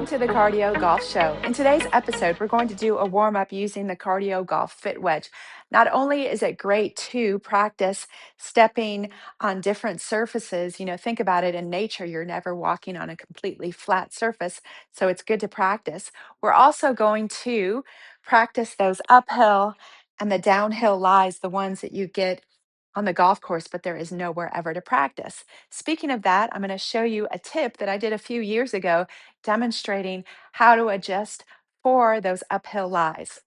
to the Cardio Golf Show. In today's episode, we're going to do a warm-up using the CardioGolf Fit Wedge. Not only is it great to practice stepping on different surfaces, think about it in nature, you're never walking on a completely flat surface, so it's good to practice. We're also going to practice those uphill and the downhill lies, the ones that you get on the golf course, but there is nowhere ever to practice. Speaking of that, I'm going to show you a tip that I did a few years ago demonstrating how to adjust for those uphill lies.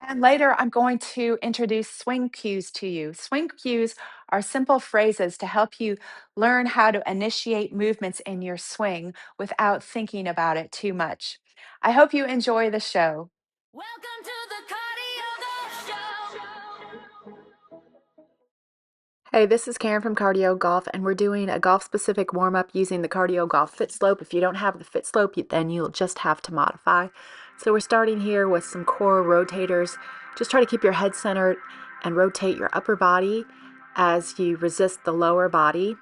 And later, I'm going to introduce swing cues to you. Swing cues are simple phrases to help you learn how to initiate movements in your swing without thinking about it too much. I hope you enjoy the show. Welcome to the CardioGolf Show. Hey, this is Karen from Cardio Golf, and we're doing a golf-specific warm-up using the CardioGolf Fit Slope. If you don't have the Fit Slope, then you'll just have to modify. So we're starting here with some core rotators. Just try to keep your head centered and rotate your upper body as you resist the lower body.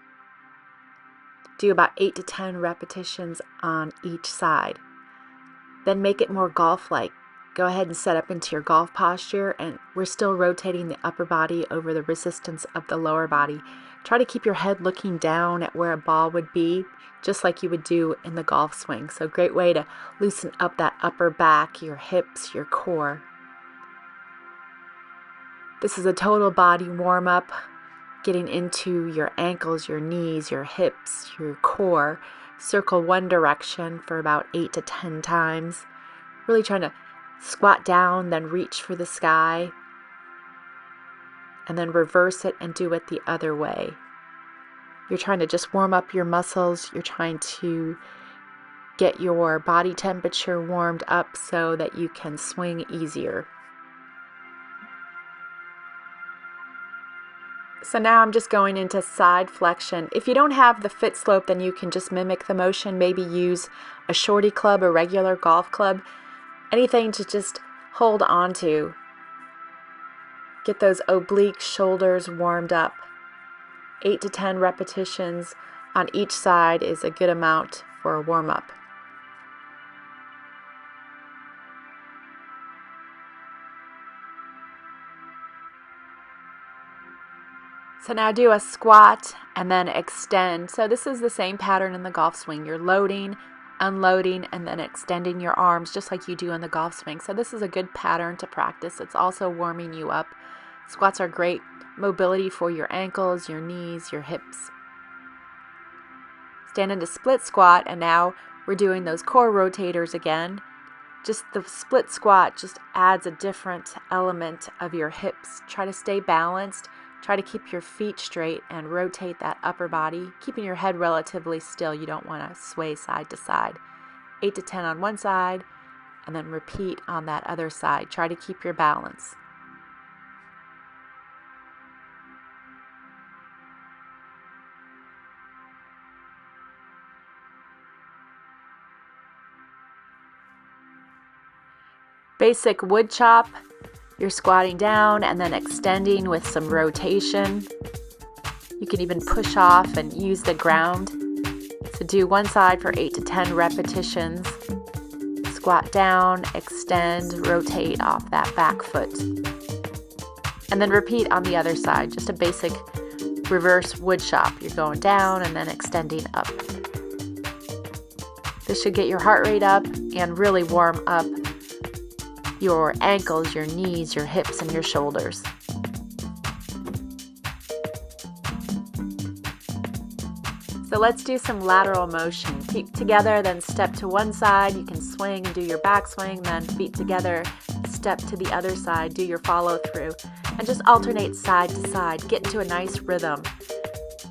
Do about 8 to 10 repetitions on each side. Then make it more golf-like. Go ahead and set up into your golf posture, and we're still rotating the upper body over the resistance of the lower body. Try to keep your head looking down at where a ball would be, just like you would do in the golf swing. So great way to loosen up that upper back, your hips, your core. This is a total body warm-up, getting into your ankles, your knees, your hips, your core. Circle one direction for about 8 to 10 times. Really trying to squat down, then reach for the sky, and then reverse it and do it the other way. You're trying to just warm up your muscles. You're trying to get your body temperature warmed up so that you can swing easier. So now I'm just going into side flexion. If you don't have the Fit Slope, then you can just mimic the motion. Maybe use a shorty club, a regular golf club. Anything to just hold on to. Get those oblique shoulders warmed up. 8 to 10 repetitions on each side is a good amount for a warm-up. So now do a squat and then extend. So this is the same pattern in the golf swing. You're loading, unloading, and then extending your arms just like you do in the golf swing. So this is a good pattern to practice. It's also warming you up. Squats are great mobility for your ankles, your knees, your hips. Stand into split squat, and now we're doing those core rotators again. Just the split squat just adds a different element of your hips. Try to stay balanced. Try to keep your feet straight and rotate that upper body, keeping your head relatively still. You don't want to sway side to side. 8 to 10 on one side, and then repeat on that other side. Try to keep your balance. Basic wood chop. You're squatting down and then extending with some rotation. You can even push off and use the ground. So do one side for 8 to 10 repetitions. Squat down, extend, rotate off that back foot. And then repeat on the other side, just a basic reverse wood chop. You're going down and then extending up. This should get your heart rate up and really warm up your ankles, your knees, your hips, and your shoulders. So let's do some lateral motion. Feet together, then step to one side. You can swing and do your backswing, then feet together, step to the other side, do your follow through, and just alternate side to side. Get into a nice rhythm.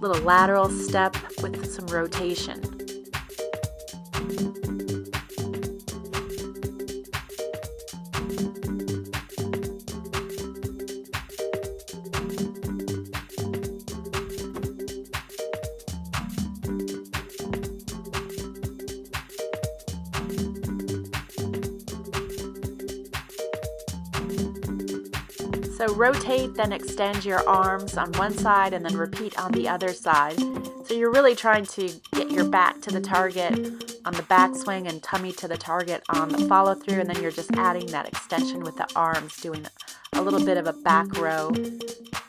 Little lateral step with some rotation. So rotate, then extend your arms on one side and then repeat on the other side. So you're really trying to get your back to the target on the backswing and tummy to the target on the follow through, and then you're just adding that extension with the arms, doing a little bit of a back row.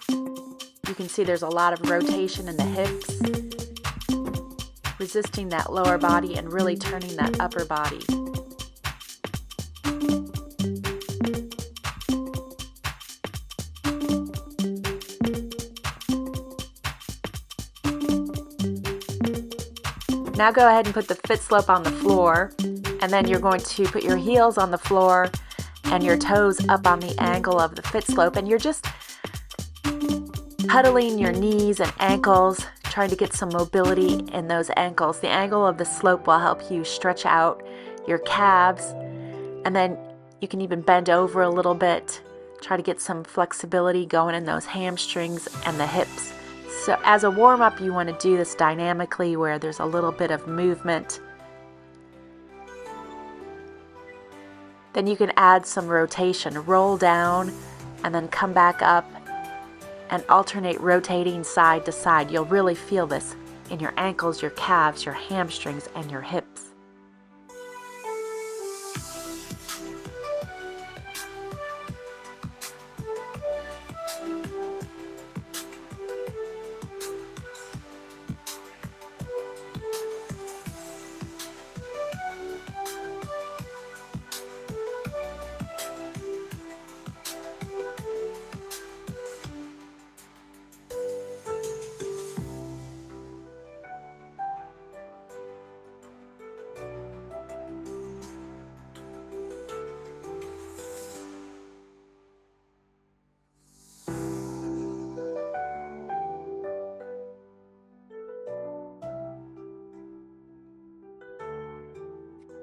You can see there's a lot of rotation in the hips, resisting that lower body and really turning that upper body. Now go ahead and put the foot slope on the floor, and then you're going to put your heels on the floor and your toes up on the angle of the foot slope, and you're just huddling your knees and ankles, trying to get some mobility in those ankles. The angle of the slope will help you stretch out your calves, and then you can even bend over a little bit, try to get some flexibility going in those hamstrings and the hips. So as a warm-up, you want to do this dynamically where there's a little bit of movement. Then you can add some rotation. Roll down and then come back up and alternate rotating side to side. You'll really feel this in your ankles, your calves, your hamstrings, and your hips.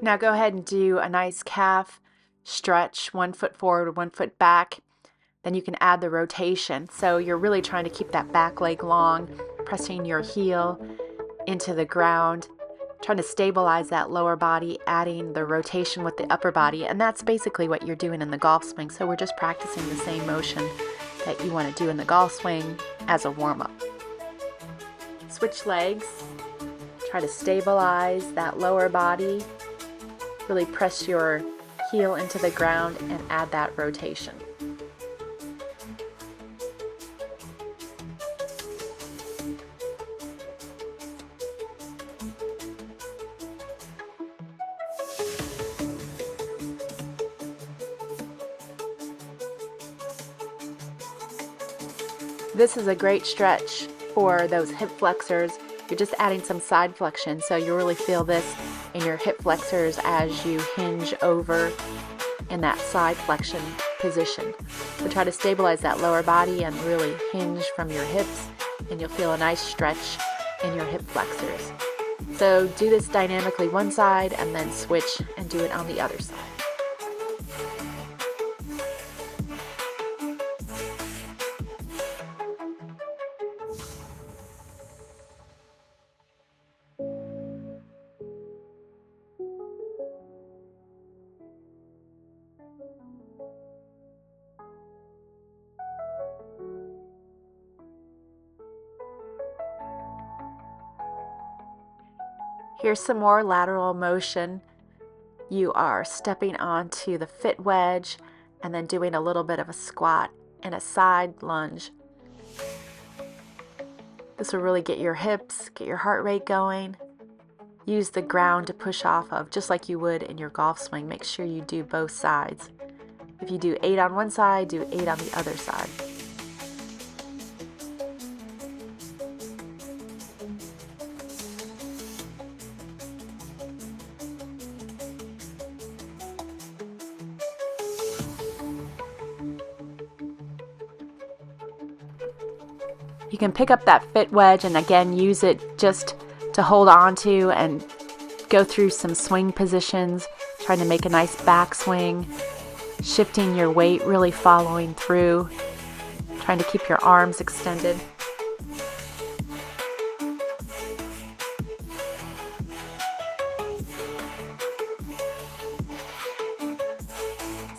Now go ahead and do a nice calf stretch, 1 foot forward, 1 foot back. Then you can add the rotation. So you're really trying to keep that back leg long, pressing your heel into the ground, trying to stabilize that lower body, adding the rotation with the upper body. And that's basically what you're doing in the golf swing. So we're just practicing the same motion that you want to do in the golf swing as a warm-up. Switch legs. Try to stabilize that lower body. Really press your heel into the ground and add that rotation. This is a great stretch for those hip flexors. You're just adding some side flexion, so you really feel this in your hip flexors as you hinge over in that side flexion position. So try to stabilize that lower body and really hinge from your hips, and you'll feel a nice stretch in your hip flexors. So do this dynamically one side and then switch and do it on the other side. Here's some more lateral motion. You are stepping onto the fit wedge and then doing a little bit of a squat and a side lunge. This will really get your hips, get your heart rate going. Use the ground to push off of, just like you would in your golf swing. Make sure you do both sides. If you do 8 on one side, do 8 on the other side. You can pick up that fit wedge and again use it just to hold on to and go through some swing positions, trying to make a nice backswing, shifting your weight, really following through, trying to keep your arms extended.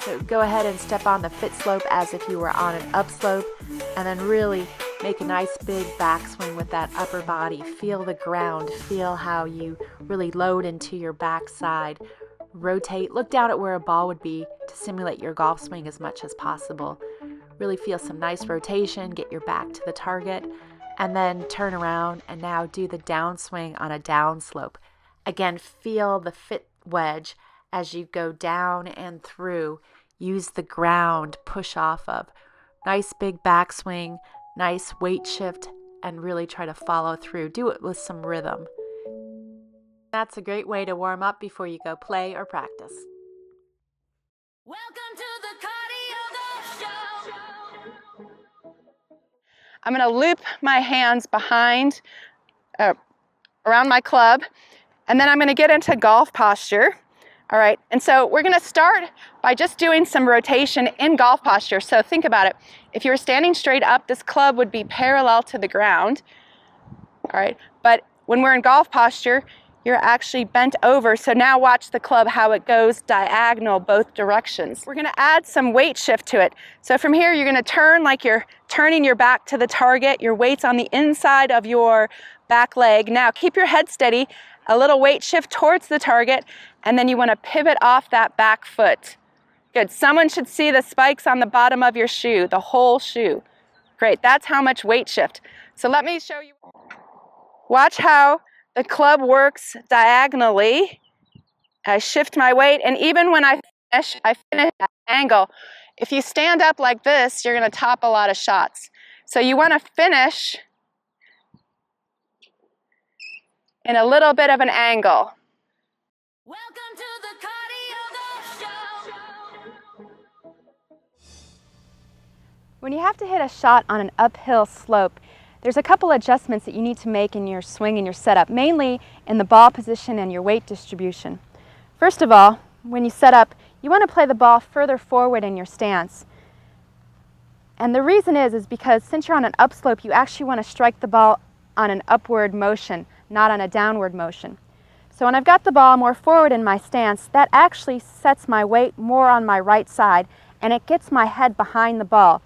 So go ahead and step on the fit slope as if you were on an upslope, and then really Make a nice big backswing with that upper body. Feel the ground. Feel how you really load into your backside. Rotate. Look down at where a ball would be to simulate your golf swing as much as possible. Really feel some nice rotation. Get your back to the target. And then turn around and now do the downswing on a down slope. Again, feel the fit wedge as you go down and through. Use the ground, push off of. Nice big backswing, nice weight shift, and really try to follow through. Do it with some rhythm. That's a great way to warm up before you go play or practice. Welcome to the CardioGolf Show. I'm going to loop my hands behind, around my club, and then I'm going to get into golf posture. All right, and so we're going to start by just doing some rotation in golf posture. So think about it. If you were standing straight up, this club would be parallel to the ground. All right, but when we're in golf posture, you're actually bent over. So now watch the club, how it goes diagonal both directions. We're going to add some weight shift to it. So from here, you're going to turn like you're turning your back to the target. Your weight's on the inside of your back leg. Now keep your head steady, a little weight shift towards the target, and then you want to pivot off that back foot. Good. Someone should see the spikes on the bottom of your shoe, the whole shoe. Great. That's how much weight shift. So let me show you. Watch how the club works diagonally. I shift my weight, and even when I finish at an angle. If you stand up like this, you're going to top a lot of shots. So you want to finish in a little bit of an angle. Welcome to the CardioGolf Show. When you have to hit a shot on an uphill slope, there's a couple adjustments that you need to make in your swing and your setup, mainly in the ball position and your weight distribution. First of all, when you set up, you want to play the ball further forward in your stance. And the reason is because since you're on an upslope, you actually want to strike the ball on an upward motion, not on a downward motion. So when I've got the ball more forward in my stance, that actually sets my weight more on my right side, and it gets my head behind the ball.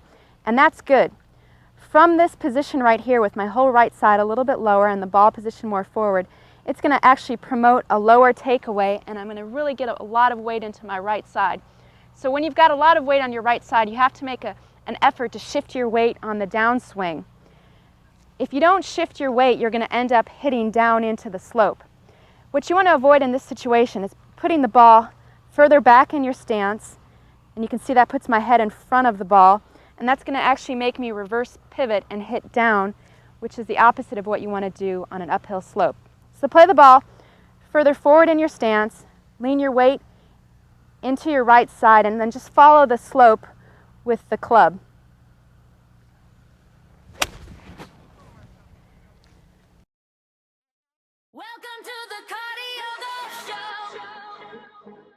And that's good. From this position right here with my whole right side a little bit lower and the ball position more forward, it's going to actually promote a lower takeaway, and I'm going to really get a lot of weight into my right side. So when you've got a lot of weight on your right side, you have to make an effort to shift your weight on the downswing. If you don't shift your weight, you're going to end up hitting down into the slope. What you want to avoid in this situation is putting the ball further back in your stance, and you can see that puts my head in front of the ball, and that's going to actually make me reverse pivot and hit down, which is the opposite of what you want to do on an uphill slope. So play the ball further forward in your stance, lean your weight into your right side, and then just follow the slope with the club. Welcome to the CardioGolf Show.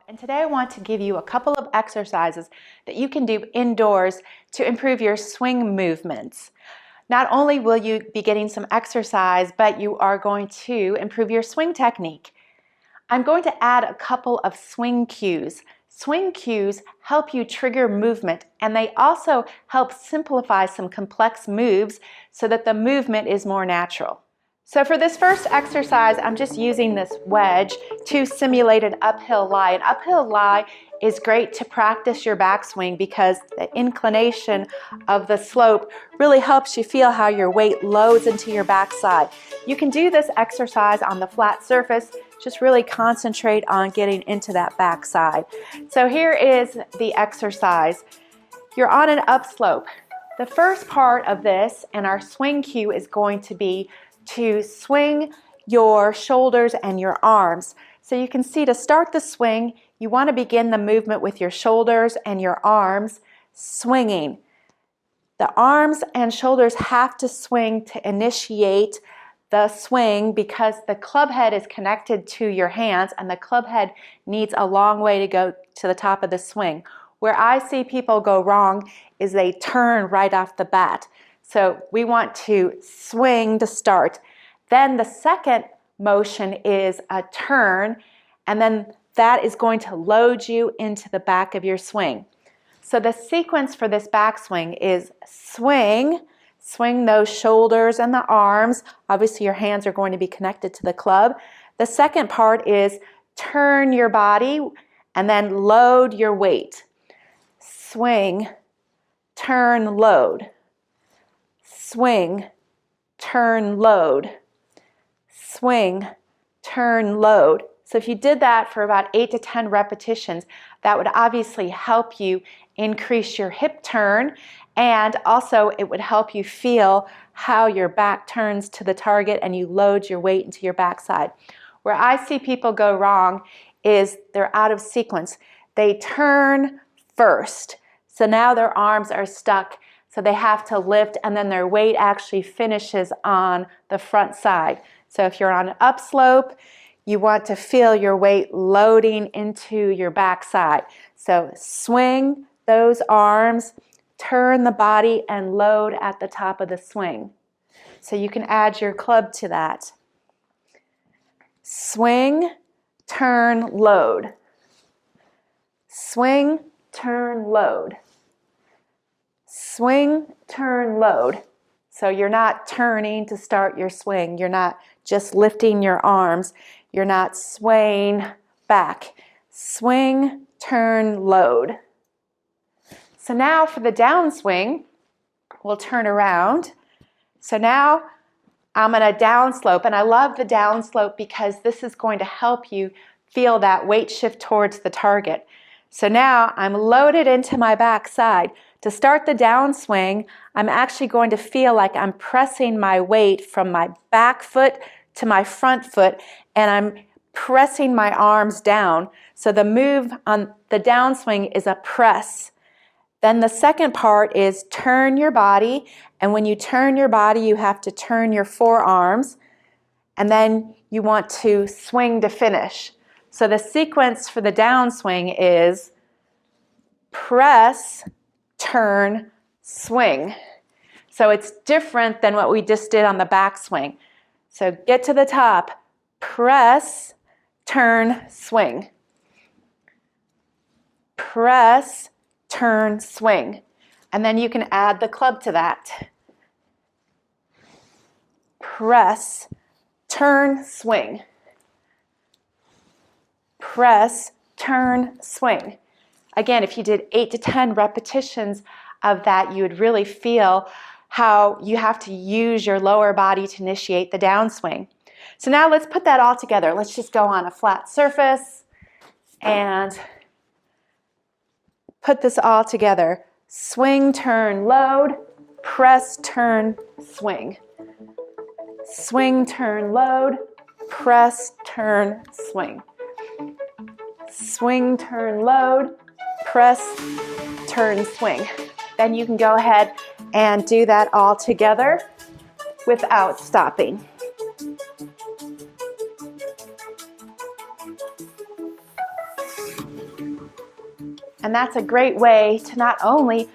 And today I want to give you a couple of exercises that you can do indoors to improve your swing movements. Not only will you be getting some exercise, but you are going to improve your swing technique. I'm going to add a couple of swing cues. Swing cues help you trigger movement, and they also help simplify some complex moves so that the movement is more natural. So for this first exercise, I'm just using this wedge to simulate an uphill lie. An uphill lie is great to practice your backswing because the inclination of the slope really helps you feel how your weight loads into your backside. You can do this exercise on the flat surface. Just really concentrate on getting into that backside. So here is the exercise. You're on an upslope. The first part of this and our swing cue is going to be to swing your shoulders and your arms. So you can see to start the swing, you want to begin the movement with your shoulders and your arms swinging. The arms and shoulders have to swing to initiate the swing because the club head is connected to your hands and the club head needs a long way to go to the top of the swing. Where I see people go wrong is they turn right off the bat. So we want to swing to start. Then the second motion is a turn, and then that is going to load you into the back of your swing. So the sequence for this backswing is swing, swing those shoulders and the arms. Obviously your hands are going to be connected to the club. The second part is turn your body and then load your weight. Swing, turn, load. Swing, turn, load. Swing, turn, load. So if you did that for about 8 to 10 repetitions, that would obviously help you increase your hip turn, and also it would help you feel how your back turns to the target and you load your weight into your backside. Where I see people go wrong is they're out of sequence. They turn first, so now their arms are stuck, so they have to lift, and then their weight actually finishes on the front side. So if you're on an upslope, you want to feel your weight loading into your backside. So swing those arms, turn the body, and load at the top of the swing. So you can add your club to that. Swing, turn, load. Swing, turn, load. Swing, turn, load. So you're not turning to start your swing. You're not just lifting your arms. You're not swaying back. Swing, turn, load. So now for the downswing, we'll turn around. So now I'm in a downslope, and I love the downslope because this is going to help you feel that weight shift towards the target. So now I'm loaded into my backside. To start the downswing, I'm actually going to feel like I'm pressing my weight from my back foot to my front foot, and I'm pressing my arms down. So the move on the downswing is a press. Then the second part is turn your body, and when you turn your body, you have to turn your forearms, and then you want to swing to finish. So the sequence for the downswing is press, turn, swing. So it's different than what we just did on the backswing. So get to the top, press, turn, swing. Press, turn, swing. And then you can add the club to that. Press, turn, swing. Press, turn, swing. Again, if you did 8 to 10 repetitions of that, you would really feel how you have to use your lower body to initiate the downswing. So now let's put that all together. Let's just go on a flat surface and put this all together. Swing, turn, load, press, turn, swing. Swing, turn, load, press, turn, swing. Swing, turn, load, press, turn, swing. Then you can go ahead and do that all together without stopping. And that's a great way to not only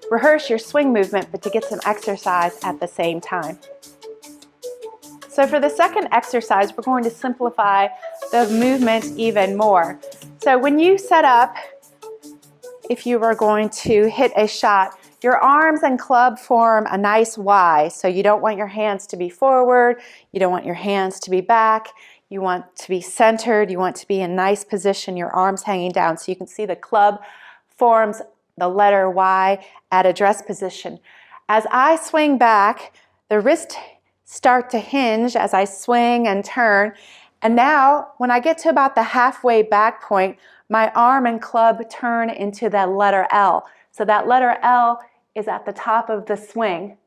rehearse your swing movement, but to get some exercise at the same time. So for the second exercise, we're going to simplify the movement even more. So when you set up, if you were going to hit a shot, your arms and club form a nice Y. So you don't want your hands to be forward, you don't want your hands to be back, you want to be centered, you want to be in a nice position, your arms hanging down. So you can see the club forms the letter Y at address position. As I swing back, the wrists start to hinge as I swing and turn. And now, when I get to about the halfway back point, my arm and club turn into the letter L. So that letter L is at the top of the swing.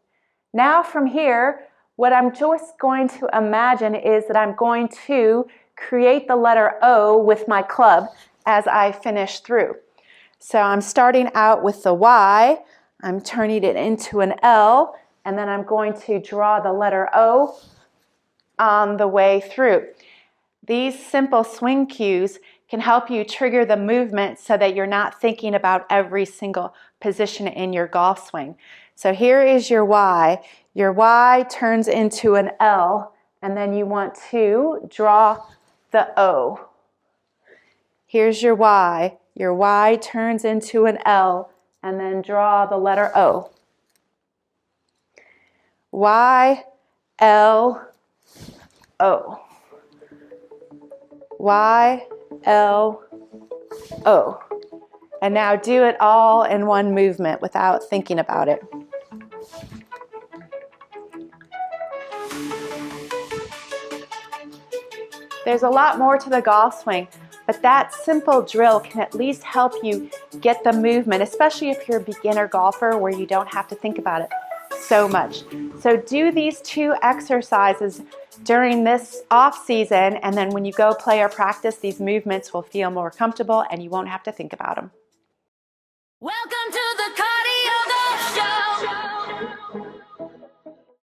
Now from here, what I'm just going to imagine is that I'm going to create the letter O with my club as I finish through. So I'm starting out with the Y, I'm turning it into an L, and then I'm going to draw the letter O on the way through. These simple swing cues can help you trigger the movement so that you're not thinking about every single position in your golf swing. So here is your Y. Your Y turns into an L, and then you want to draw the O. Here's your Y. Your Y turns into an L, and then draw the letter O. Y, L, O. Y, L, O. And now do it all in one movement without thinking about it. There's a lot more to the golf swing, but that simple drill can at least help you get the movement, especially if you're a beginner golfer where you don't have to think about it so much. So do these 2 exercises during this off season, and then when you go play or practice, these movements will feel more comfortable and you won't have to think about them.